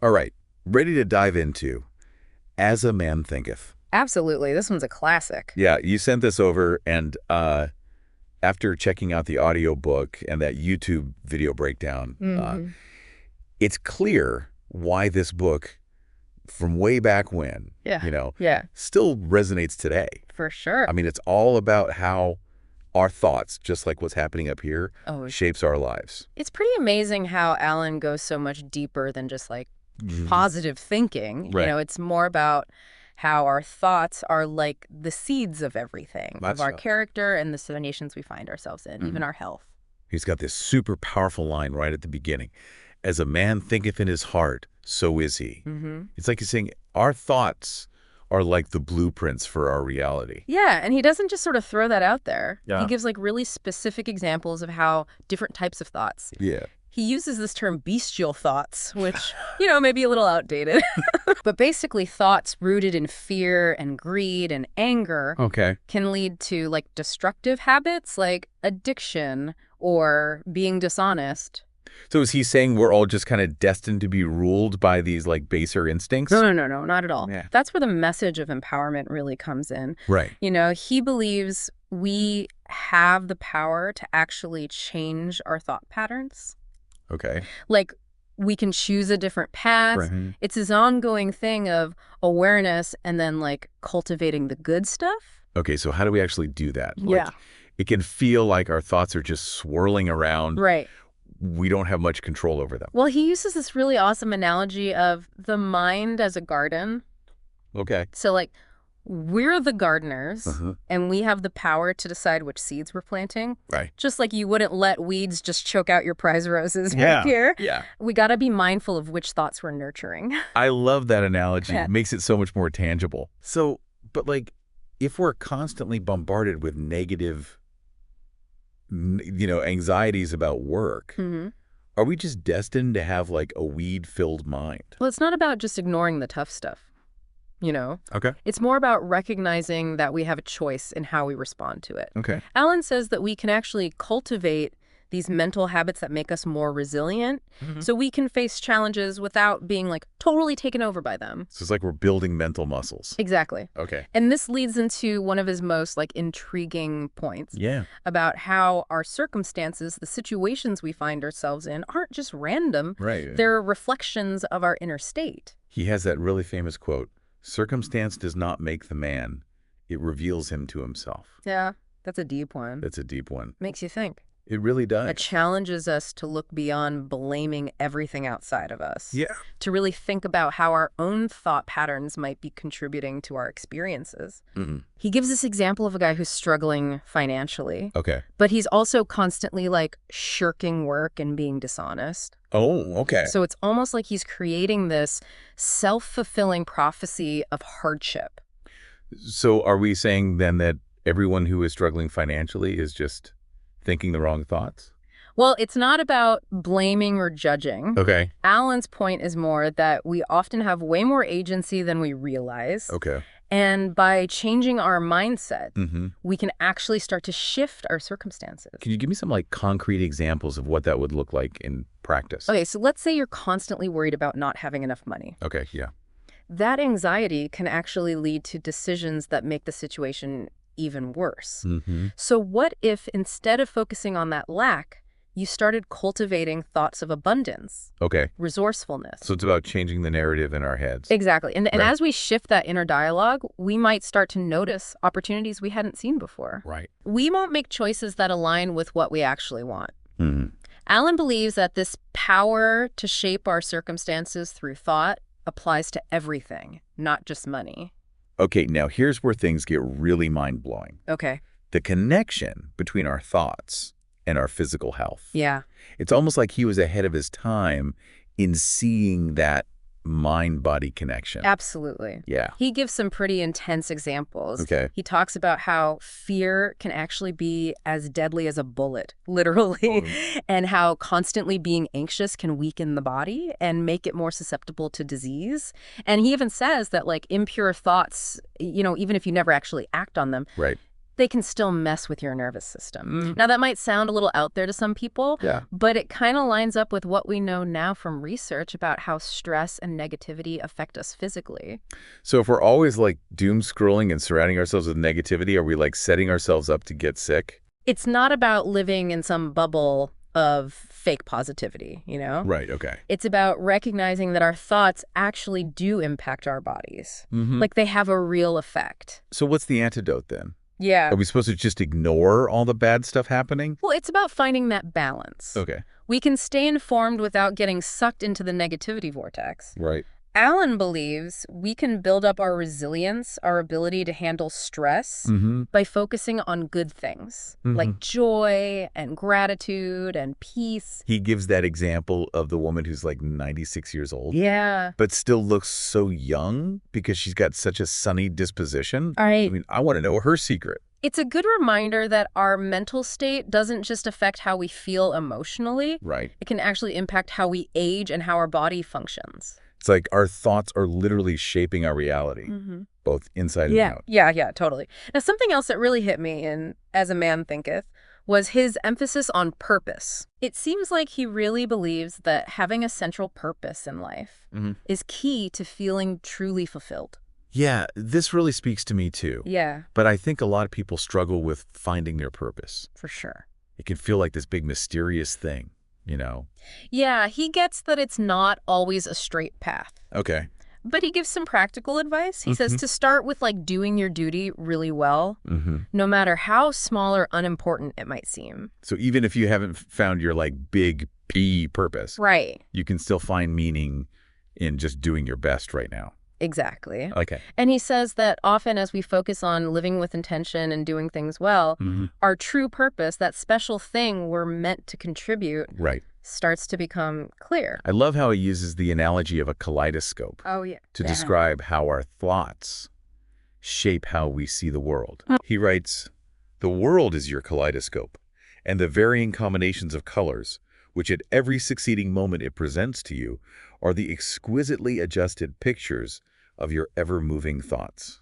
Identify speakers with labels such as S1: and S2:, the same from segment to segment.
S1: All right, ready to dive into As a Man Thinketh.
S2: Absolutely. This one's a classic.
S1: Yeah, you sent this over, and after checking out the audiobook and that YouTube video breakdown,
S2: Hmm.
S1: it's clear why this book, from way back when,
S2: Yeah. Yeah,
S1: still resonates today.
S2: for sure.
S1: I mean, it's all about how our thoughts, just like what's happening up here,
S2: Oh,
S1: shapes our lives.
S2: it's pretty amazing how Alan goes so much deeper than just like positive thinking.
S1: Right.
S2: It's more about how our thoughts are like the seeds of everything,
S1: That's
S2: of our
S1: right.
S2: character and the situations we find ourselves in, even our health.
S1: He's got this super powerful line right at the beginning. As a man thinketh in his heart, so is he.
S2: Hmm.
S1: It's like he's saying our thoughts are like the blueprints for our reality.
S2: Yeah, and he doesn't just sort of throw that out there.
S1: Yeah.
S2: He gives like really specific examples of how different types of thoughts.
S1: Yeah.
S2: He uses this term bestial thoughts, which, may be a little outdated. But basically, thoughts rooted in fear and greed and anger
S1: Okay.
S2: can lead to like destructive habits like addiction or being dishonest.
S1: So is he saying we're all just kind of destined to be ruled by these like baser instincts?
S2: No, not at all.
S1: Yeah.
S2: That's where the message of empowerment really comes in.
S1: Right.
S2: He believes we have the power to actually change our thought patterns.
S1: Okay.
S2: Like, we can choose a different path.
S1: Right.
S2: It's this ongoing thing of awareness and then like cultivating the good stuff.
S1: Okay, so how do we actually do that?
S2: Yeah.
S1: It can feel like our thoughts are just swirling around.
S2: Right.
S1: We don't have much control over them.
S2: Well, he uses this really awesome analogy of the mind as a garden.
S1: Okay.
S2: So like we're the gardeners
S1: Uh-huh.
S2: and we have the power to decide which seeds we're planting.
S1: Right.
S2: Just like you wouldn't let weeds just choke out your prize roses
S1: Yeah.
S2: right here.
S1: Yeah.
S2: We got to be mindful of which thoughts we're nurturing.
S1: I love that analogy.
S2: Yeah.
S1: It makes it so much more tangible. So, but like, if we're constantly bombarded with negative, anxieties about work,
S2: Hmm.
S1: are we just destined to have like a weed-filled mind?
S2: Well, it's not about just ignoring the tough stuff.
S1: Okay.
S2: It's more about recognizing that we have a choice in how we respond to it.
S1: Okay.
S2: Alan says that we can actually cultivate these mental habits that make us more resilient so we can face challenges without being like totally taken over by them.
S1: So it's like we're building mental muscles.
S2: Exactly.
S1: Okay.
S2: And this leads into one of his most like intriguing points
S1: Yeah.
S2: about how our circumstances, the situations we find ourselves in, aren't just random.
S1: Right.
S2: They're reflections of our inner state.
S1: He has that really famous quote, "Circumstance does not make the man, it reveals him to himself."
S2: Yeah, that's a deep one.
S1: That's a deep one.
S2: Makes you think.
S1: It really does.
S2: It challenges us to look beyond blaming everything outside of us.
S1: Yeah.
S2: To really think about how our own thought patterns might be contributing to our experiences.
S1: Mm-hmm.
S2: He gives this example of a guy who's struggling financially,
S1: Okay.
S2: but he's also constantly like shirking work and being dishonest.
S1: Oh, okay.
S2: So it's almost like he's creating this self-fulfilling prophecy of hardship.
S1: So are we saying then that everyone who is struggling financially is just thinking the wrong thoughts?
S2: Well, it's not about blaming or judging.
S1: Okay.
S2: Alan's point is more that we often have way more agency than we realize.
S1: Okay.
S2: And by changing our mindset,
S1: Mm-hmm.
S2: we can actually start to shift our circumstances.
S1: Can you give me some like concrete examples of what that would look like in practice?
S2: Okay, so let's say you're constantly worried about not having enough money.
S1: Okay, yeah.
S2: That anxiety can actually lead to decisions that make the situation even worse.
S1: Mm-hmm.
S2: So what if instead of focusing on that lack, you started cultivating thoughts of abundance,
S1: Okay.
S2: resourcefulness?
S1: So it's about changing the narrative in our heads.
S2: Exactly. And
S1: Right.
S2: as we shift that inner dialogue, we might start to notice opportunities we hadn't seen before.
S1: Right.
S2: We won't make choices that align with what we actually want.
S1: Mm-hmm.
S2: Alan believes that this power to shape our circumstances through thought applies to everything, not just money.
S1: Okay, now here's where things get really mind-blowing.
S2: Okay.
S1: The connection between our thoughts and our physical health.
S2: Yeah.
S1: It's almost like he was ahead of his time in seeing that mind-body connection.
S2: Absolutely.
S1: Yeah.
S2: He gives some pretty intense examples.
S1: Okay.
S2: He talks about how fear can actually be as deadly as a bullet, literally, and how constantly being anxious can weaken the body and make it more susceptible to disease. And he even says that like impure thoughts, even if you never actually act on them,
S1: Right.
S2: they can still mess with your nervous system. Now, that might sound a little out there to some people,
S1: Yeah.
S2: but it kind of lines up with what we know now from research about how stress and negativity affect us physically.
S1: So if we're always like doom scrolling and surrounding ourselves with negativity, are we like setting ourselves up to get sick?
S2: It's not about living in some bubble of fake positivity,
S1: Right, okay.
S2: It's about recognizing that our thoughts actually do impact our bodies. Like they have a real effect.
S1: So what's the antidote then?
S2: Yeah.
S1: Are we supposed to just ignore all the bad stuff happening?
S2: Well, it's about finding that balance.
S1: Okay.
S2: We can stay informed without getting sucked into the negativity vortex.
S1: Right.
S2: Alan believes we can build up our resilience, our ability to handle stress, by focusing on good things, like joy and gratitude and peace.
S1: He gives that example of the woman who's like 96 years old.
S2: Yeah.
S1: But still looks so young because she's got such a sunny disposition.
S2: All right.
S1: I mean, I want to know her secret.
S2: It's a good reminder that our mental state doesn't just affect how we feel emotionally.
S1: Right.
S2: It can actually impact how we age and how our body functions.
S1: It's like our thoughts are literally shaping our reality, both inside and out.
S2: Yeah, totally. Now, something else that really hit me in As A Man Thinketh was his emphasis on purpose. It seems like he really believes that having a central purpose in life is key to feeling truly fulfilled.
S1: Yeah, this really speaks to me too.
S2: Yeah.
S1: But I think a lot of people struggle with finding their purpose.
S2: For sure.
S1: It can feel like this big mysterious thing,
S2: Yeah, he gets that it's not always a straight path.
S1: Okay.
S2: But he gives some practical advice. He says to start with like doing your duty really well, no matter how small or unimportant it might seem.
S1: So even if you haven't found your like big P purpose,
S2: Right.
S1: you can still find meaning in just doing your best right now.
S2: Exactly.
S1: Okay.
S2: And he says that often as we focus on living with intention and doing things well, our true purpose, that special thing we're meant to contribute,
S1: Right.
S2: starts to become clear.
S1: I love how he uses the analogy of a kaleidoscope
S2: Oh, yeah.
S1: to describe how our thoughts shape how we see the world. He writes, "The world is your kaleidoscope, and the varying combinations of colors, which at every succeeding moment it presents to you, are the exquisitely adjusted pictures of your ever-moving thoughts."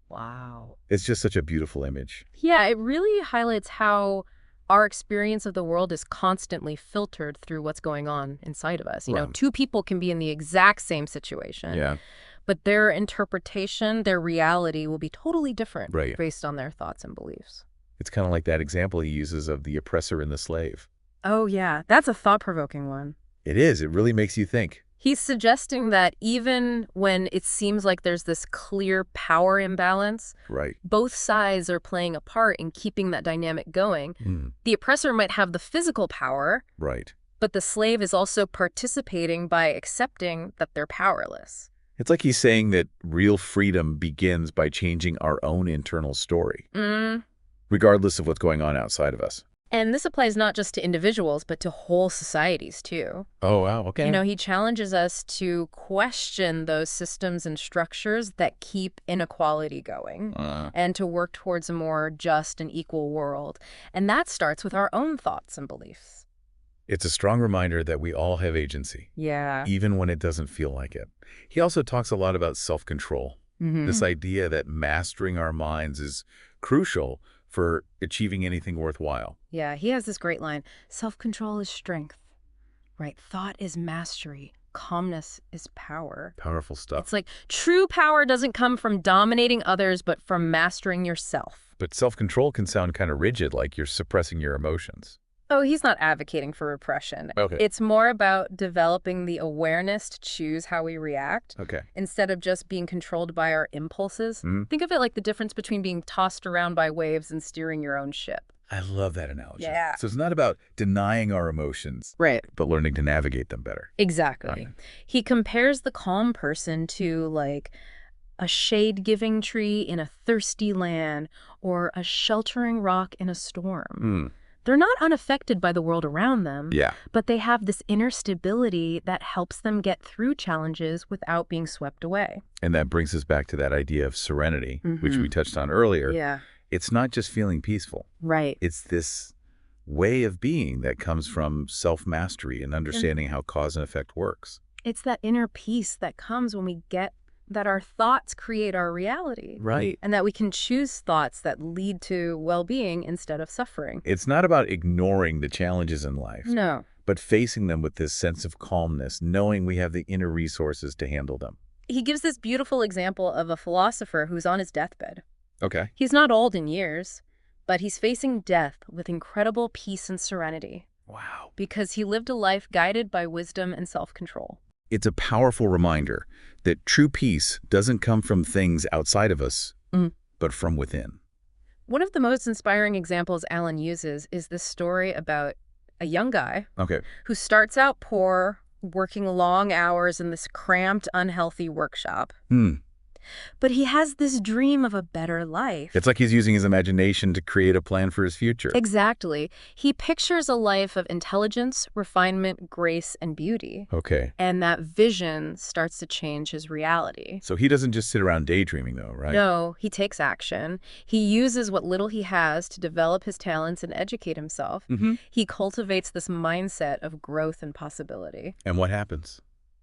S2: Wow.
S1: It's just such a beautiful image.
S2: Yeah, it really highlights how our experience of the world is constantly filtered through what's going on inside of us.
S1: Right.
S2: Two people can be in the exact same situation,
S1: Yeah.
S2: but their interpretation, their reality will be totally different
S1: Right.
S2: based on their thoughts and beliefs.
S1: It's kind of like that example he uses of the oppressor and the slave.
S2: Oh, yeah. That's a thought-provoking one.
S1: It is. It really makes you think.
S2: He's suggesting that even when it seems like there's this clear power imbalance,
S1: Right.
S2: both sides are playing a part in keeping that dynamic going. The oppressor might have the physical power,
S1: Right.
S2: but the slave is also participating by accepting that they're powerless.
S1: It's like he's saying that real freedom begins by changing our own internal story, regardless of what's going on outside of us.
S2: And this applies not just to individuals, but to whole societies, too.
S1: Oh, wow. Okay.
S2: He challenges us to question those systems and structures that keep inequality going and to work towards a more just and equal world. And that starts with our own thoughts and beliefs.
S1: It's a strong reminder that we all have agency,
S2: Yeah.
S1: even when it doesn't feel like it. He also talks a lot about self-control, this idea that mastering our minds is crucial for achieving anything worthwhile.
S2: Yeah, he has this great line, self-control is strength, right? Thought is mastery. Calmness is power.
S1: Powerful stuff.
S2: It's like true power doesn't come from dominating others, but from mastering yourself.
S1: But self-control can sound kind of rigid, like you're suppressing your emotions.
S2: Oh, he's not advocating for repression.
S1: Okay.
S2: It's more about developing the awareness to choose how we react
S1: Okay.
S2: instead of just being controlled by our impulses. Think of it like the difference between being tossed around by waves and steering your own ship.
S1: I love that analogy.
S2: Yeah.
S1: So it's not about denying our emotions,
S2: Right.
S1: but learning to navigate them better.
S2: Exactly.
S1: Okay.
S2: He compares the calm person to like a shade-giving tree in a thirsty land or a sheltering rock in a storm. They're not unaffected by the world around them,
S1: Yeah.
S2: but they have this inner stability that helps them get through challenges without being swept away.
S1: And that brings us back to that idea of serenity, which we touched on earlier.
S2: Yeah.
S1: It's not just feeling peaceful.
S2: Right.
S1: It's this way of being that comes from self-mastery and understanding how cause and effect works.
S2: It's that inner peace that comes when we get that our thoughts create our reality.
S1: Right.
S2: And that we can choose thoughts that lead to well-being instead of suffering.
S1: It's not about ignoring the challenges in life,
S2: No.
S1: but facing them with this sense of calmness, knowing we have the inner resources to handle them.
S2: He gives this beautiful example of a philosopher who's on his deathbed.
S1: Okay.
S2: He's not old in years, but he's facing death with incredible peace and serenity.
S1: Wow.
S2: Because he lived a life guided by wisdom and self-control.
S1: It's a powerful reminder that true peace doesn't come from things outside of us, but from within.
S2: One of the most inspiring examples Alan uses is this story about a young guy who starts out poor, working long hours in this cramped, unhealthy workshop. But he has this dream of a better life.
S1: It's like he's using his imagination to create a plan for his future.
S2: Exactly. He pictures a life of intelligence, refinement, grace, and beauty.
S1: Okay.
S2: And that vision starts to change his reality.
S1: So he doesn't just sit around daydreaming, though, right?
S2: No, he takes action. He uses what little he has to develop his talents and educate himself. He cultivates this mindset of growth and possibility.
S1: And what happens?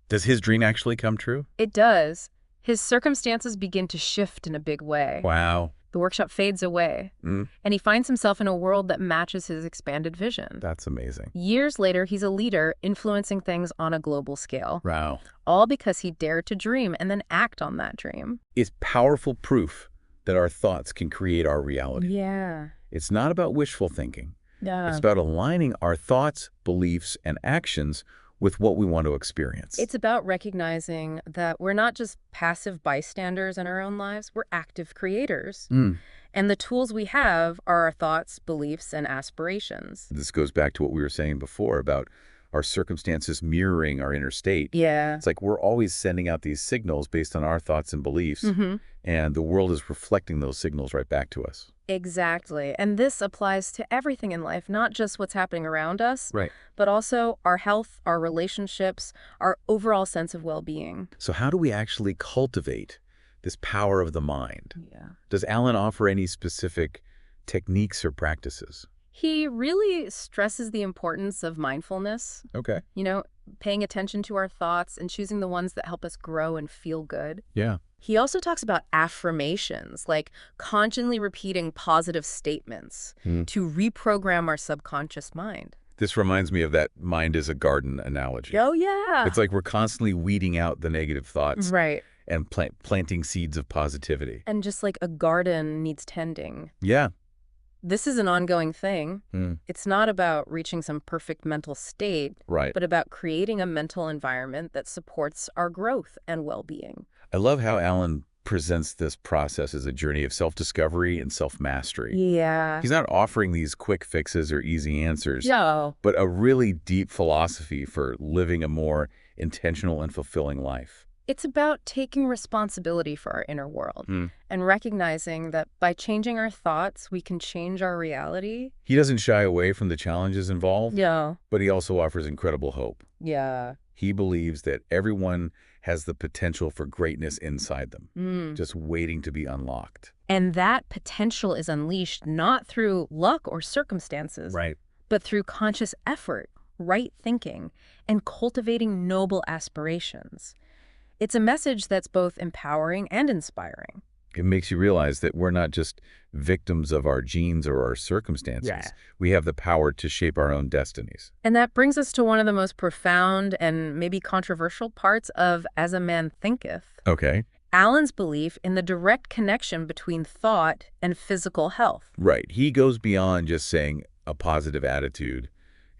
S1: Does his dream actually come true?
S2: It does. His circumstances begin to shift in a big way.
S1: Wow.
S2: The workshop fades away, and he finds himself in a world that matches his expanded vision.
S1: That's amazing.
S2: Years later, he's a leader influencing things on a global scale.
S1: Wow.
S2: All because he dared to dream and then act on that dream.
S1: It's powerful proof that our thoughts can create our reality.
S2: Yeah.
S1: It's not about wishful thinking.
S2: Yeah.
S1: It's about aligning our thoughts, beliefs, and actions with what we want to experience.
S2: It's about recognizing that we're not just passive bystanders in our own lives, we're active creators. And the tools we have are our thoughts, beliefs, and aspirations.
S1: This goes back to what we were saying before about our circumstances mirroring our inner state.
S2: Yeah.
S1: It's like we're always sending out these signals based on our thoughts and beliefs, and the world is reflecting those signals right back to us.
S2: Exactly. And this applies to everything in life, not just what's happening around us,
S1: Right.
S2: but also our health, our relationships, our overall sense of well-being.
S1: So how do we actually cultivate this power of the mind?
S2: Yeah.
S1: Does Alan offer any specific techniques or practices?
S2: He really stresses the importance of mindfulness,
S1: Okay.
S2: paying attention to our thoughts and choosing the ones that help us grow and feel good.
S1: Yeah.
S2: He also talks about affirmations, like constantly repeating positive statements to reprogram our subconscious mind.
S1: This reminds me of that mind is a garden analogy.
S2: Oh, yeah.
S1: It's like we're constantly weeding out the negative thoughts
S2: Right.
S1: and planting seeds of positivity.
S2: And just like a garden needs tending.
S1: Yeah.
S2: This is an ongoing thing. It's not about reaching some perfect mental state,
S1: Right.
S2: but about creating a mental environment that supports our growth and well-being.
S1: I love how Alan presents this process as a journey of self-discovery and self-mastery.
S2: Yeah.
S1: He's not offering these quick fixes or easy answers,
S2: No.
S1: but a really deep philosophy for living a more intentional and fulfilling life.
S2: It's about taking responsibility for our inner world and recognizing that by changing our thoughts, we can change our reality.
S1: He doesn't shy away from the challenges involved,
S2: Yeah.
S1: but he also offers incredible hope.
S2: Yeah.
S1: He believes that everyone has the potential for greatness inside them, just waiting to be unlocked.
S2: And that potential is unleashed not through luck or circumstances,
S1: Right.
S2: but through conscious effort, right thinking, and cultivating noble aspirations. It's a message that's both empowering and inspiring.
S1: It makes you realize that we're not just victims of our genes or our circumstances.
S2: Yeah.
S1: We have the power to shape our own destinies.
S2: And that brings us to one of the most profound and maybe controversial parts of As A Man Thinketh.
S1: Okay.
S2: Alan's belief in the direct connection between thought and physical health.
S1: Right. He goes beyond just saying a positive attitude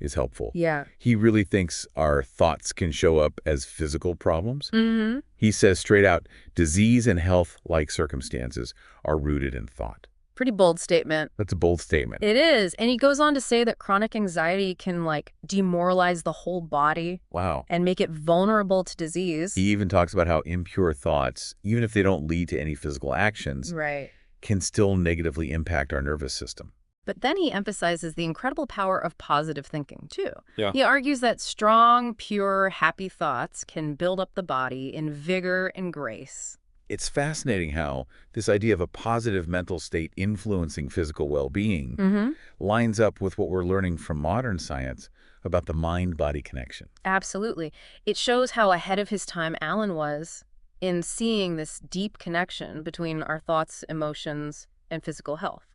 S1: is helpful.
S2: Yeah.
S1: He really thinks our thoughts can show up as physical problems.
S2: Mm-hmm.
S1: He says straight out, disease and health-like circumstances are rooted in thought.
S2: Pretty bold statement.
S1: That's a bold statement.
S2: It is. And he goes on to say that chronic anxiety can demoralize the whole body
S1: Wow.
S2: and make it vulnerable to disease.
S1: He even talks about how impure thoughts, even if they don't lead to any physical actions,
S2: Right.
S1: can still negatively impact our nervous system.
S2: But then he emphasizes the incredible power of positive thinking, too.
S1: Yeah.
S2: He argues that strong, pure, happy thoughts can build up the body in vigor and grace.
S1: It's fascinating how this idea of a positive mental state influencing physical well-being lines up with what we're learning from modern science about the mind-body connection.
S2: Absolutely. It shows how ahead of his time Alan was in seeing this deep connection between our thoughts, emotions, and physical health.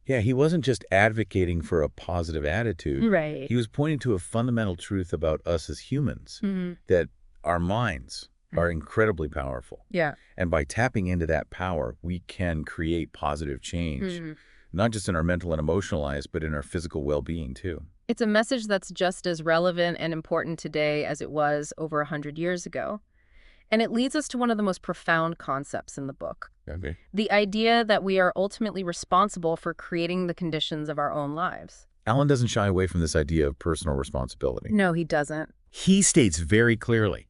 S1: Yeah, he wasn't just advocating for a positive attitude.
S2: Right.
S1: He was pointing to a fundamental truth about us as humans, that our minds are incredibly powerful.
S2: Yeah.
S1: And by tapping into that power, we can create positive change, not just in our mental and emotional lives, but in our physical well-being too.
S2: It's a message that's just as relevant and important today as it was over 100 years ago. And it leads us to one of the most profound concepts in the book.
S1: Okay.
S2: The idea that we are ultimately responsible for creating the conditions of our own lives.
S1: Alan doesn't shy away from this idea of personal responsibility.
S2: No, he doesn't.
S1: He states very clearly,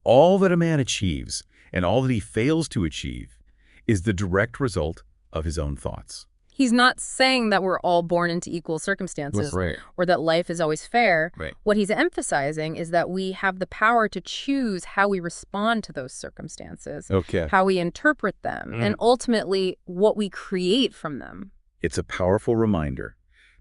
S1: all that a man achieves and all that he fails to achieve is the direct result of his own thoughts.
S2: He's not saying that we're all born into equal circumstances
S1: Right.
S2: or that life is always fair.
S1: Right.
S2: What he's emphasizing is that we have the power to choose how we respond to those circumstances,
S1: Okay.
S2: how we interpret them, and ultimately what we create from them.
S1: It's a powerful reminder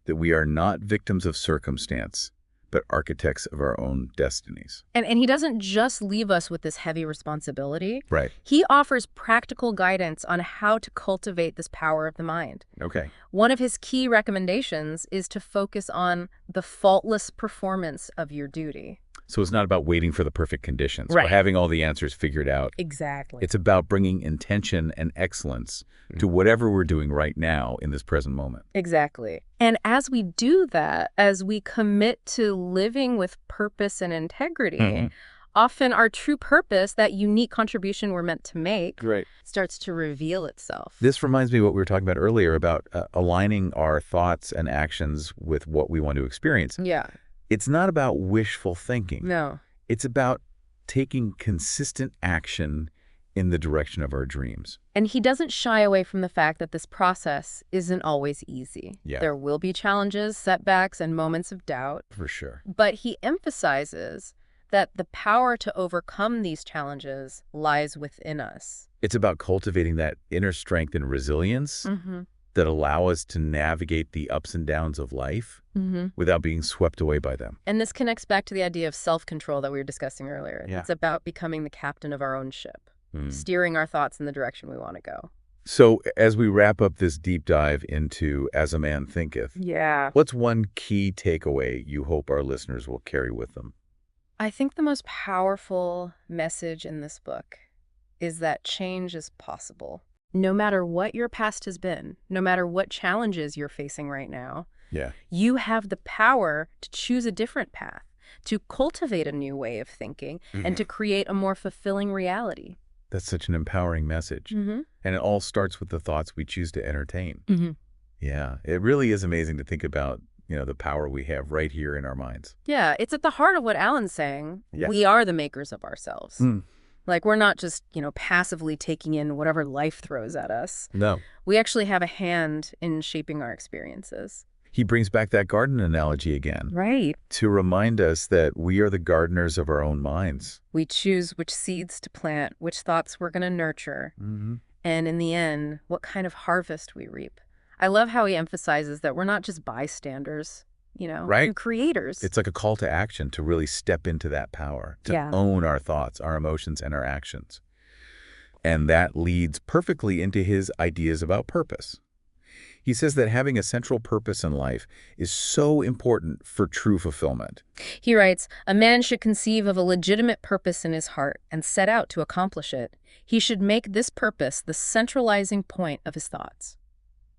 S1: that we are not victims of circumstance, but architects of our own destinies.
S2: And he doesn't just leave us with this heavy responsibility.
S1: Right.
S2: He offers practical guidance on how to cultivate this power of the mind.
S1: Okay.
S2: One of his key recommendations is to focus on the faultless performance of your duty.
S1: So it's not about waiting for the perfect conditions or
S2: Right.
S1: having all the answers figured out.
S2: Exactly.
S1: It's about bringing intention and excellence to whatever we're doing right now in this present moment.
S2: Exactly. And as we do that, as we commit to living with purpose and integrity, often our true purpose, that unique contribution we're meant to make,
S1: Right.
S2: starts to reveal itself.
S1: This reminds me of what we were talking about earlier about aligning our thoughts and actions with what we want to experience.
S2: Yeah.
S1: It's not about wishful thinking.
S2: No.
S1: It's about taking consistent action in the direction of our dreams.
S2: And he doesn't shy away from the fact that this process isn't always easy.
S1: Yeah.
S2: There will be challenges, setbacks, and moments of doubt.
S1: For sure.
S2: But he emphasizes that the power to overcome these challenges lies within us.
S1: It's about cultivating that inner strength and resilience that allow us to navigate the ups and downs of life without being swept away by them.
S2: And this connects back to the idea of self-control that we were discussing earlier.
S1: Yeah.
S2: It's about becoming the captain of our own ship, steering our thoughts in the direction we want to go.
S1: So as we wrap up this deep dive into As a Man Thinketh, what's one key takeaway you hope our listeners will carry with them?
S2: I think the most powerful message in this book is that change is possible. No matter what your past has been, no matter what challenges you're facing right now, you have the power to choose a different path, to cultivate a new way of thinking, and to create a more fulfilling reality.
S1: That's such an empowering message. And it all starts with the thoughts we choose to entertain. Yeah, it really is amazing to think about, the power we have right here in our minds.
S2: Yeah, it's at the heart of what Alan's saying.
S1: Yeah.
S2: We are the makers of ourselves. Like, we're not just, passively taking in whatever life throws at us.
S1: No.
S2: We actually have a hand in shaping our experiences.
S1: He brings back that garden analogy again.
S2: Right.
S1: To remind us that we are the gardeners of our own minds.
S2: We choose which seeds to plant, which thoughts we're going to nurture, and in the end, what kind of harvest we reap. I love how he emphasizes that we're not just bystanders,
S1: Right.
S2: we're creators.
S1: It's like a call to action to really step into that power, to own our thoughts, our emotions, and our actions. And that leads perfectly into his ideas about purpose. He says that having a central purpose in life is so important for true fulfillment.
S2: He writes, "A man should conceive of a legitimate purpose in his heart and set out to accomplish it. He should make this purpose the centralizing point of his thoughts."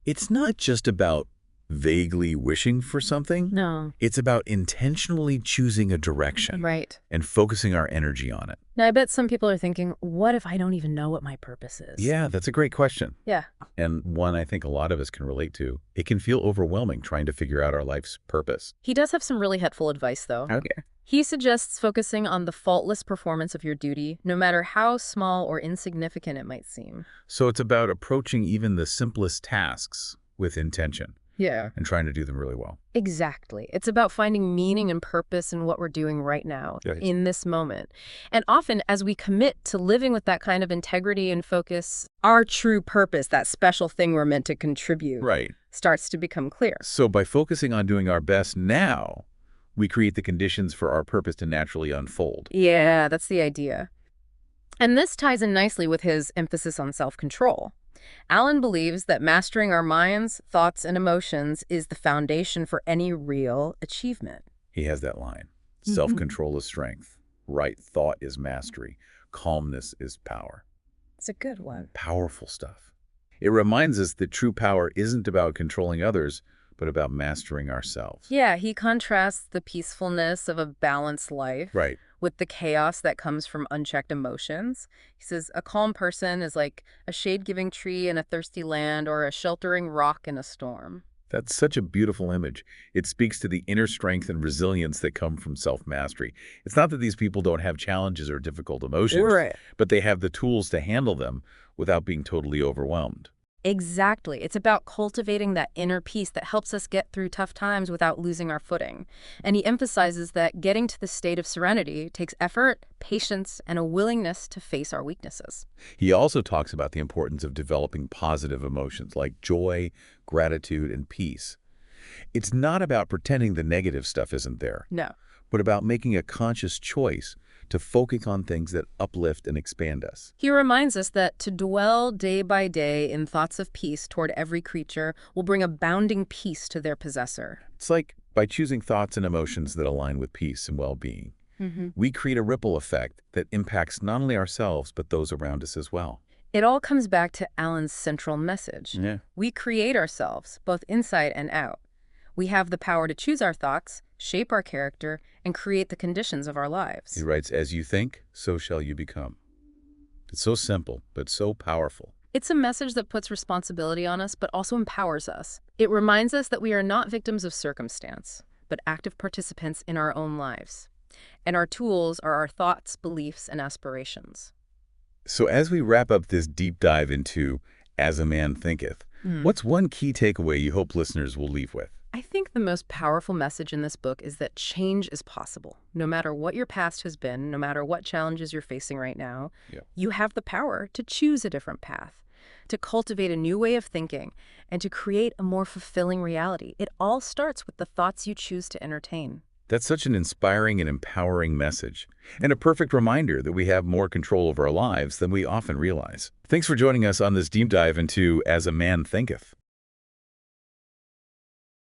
S1: It's not just about vaguely wishing for something.
S2: No.
S1: It's about intentionally choosing a direction
S2: Right.
S1: and focusing our energy on it.
S2: Now, I bet some people are thinking, what if I don't even know what my purpose is?
S1: Yeah, that's a great question.
S2: Yeah.
S1: And one I think a lot of us can relate to. It can feel overwhelming trying to figure out our life's purpose.
S2: He does have some really helpful advice, though.
S1: Okay.
S2: He suggests focusing on the faultless performance of your duty, no matter how small or insignificant it might seem.
S1: So it's about approaching even the simplest tasks with intention
S2: Yeah.
S1: and trying to do them really well.
S2: Exactly. It's about finding meaning and purpose in what we're doing right now,
S1: Right.
S2: in this moment. And often, as we commit to living with that kind of integrity and focus, our true purpose, that special thing we're meant to contribute,
S1: Right.
S2: starts to become clear.
S1: So by focusing on doing our best now, we create the conditions for our purpose to naturally unfold.
S2: Yeah, that's the idea. And this ties in nicely with his emphasis on self-control. Alan believes that mastering our minds, thoughts, and emotions is the foundation for any real achievement.
S1: He has that line.
S2: Mhm.
S1: Self-control is strength. Right thought is mastery. Calmness is power.
S2: It's a good one.
S1: Powerful stuff. It reminds us that true power isn't about controlling others, but about mastering ourselves.
S2: Yeah, he contrasts the peacefulness of a balanced life
S1: Right.
S2: with the chaos that comes from unchecked emotions. He says a calm person is like a shade-giving tree in a thirsty land or a sheltering rock in a storm.
S1: That's such a beautiful image. It speaks to the inner strength and resilience that come from self-mastery. It's not that these people don't have challenges or difficult emotions,
S2: Right.
S1: but they have the tools to handle them without being totally overwhelmed.
S2: Exactly. It's about cultivating that inner peace that helps us get through tough times without losing our footing. And he emphasizes that getting to the state of serenity takes effort, patience, and a willingness to face our weaknesses.
S1: He also talks about the importance of developing positive emotions like joy, gratitude, and peace. It's not about pretending the negative stuff isn't there,
S2: No.
S1: but about making a conscious choice to focus on things that uplift and expand us.
S2: He reminds us that to dwell day by day in thoughts of peace toward every creature will bring abounding peace to their possessor.
S1: It's like by choosing thoughts and emotions that align with peace and well-being, we create a ripple effect that impacts not only ourselves, but those around us as well.
S2: It all comes back to Alan's central message.
S1: Yeah.
S2: We create ourselves, both inside and out. We have the power to choose our thoughts, shape our character, and create the conditions of our lives.
S1: He writes, as you think, so shall you become. It's so simple, but so powerful.
S2: It's a message that puts responsibility on us, but also empowers us. It reminds us that we are not victims of circumstance, but active participants in our own lives. And our tools are our thoughts, beliefs, and aspirations.
S1: So as we wrap up this deep dive into As a Man Thinketh, what's one key takeaway you hope listeners will leave with?
S2: I think the most powerful message in this book is that change is possible. No matter what your past has been, no matter what challenges you're facing right now, you have the power to choose a different path, to cultivate a new way of thinking, and to create a more fulfilling reality. It all starts with the thoughts you choose to entertain.
S1: That's such an inspiring and empowering message, and a perfect reminder that we have more control over our lives than we often realize. Thanks for joining us on this deep dive into As a Man Thinketh.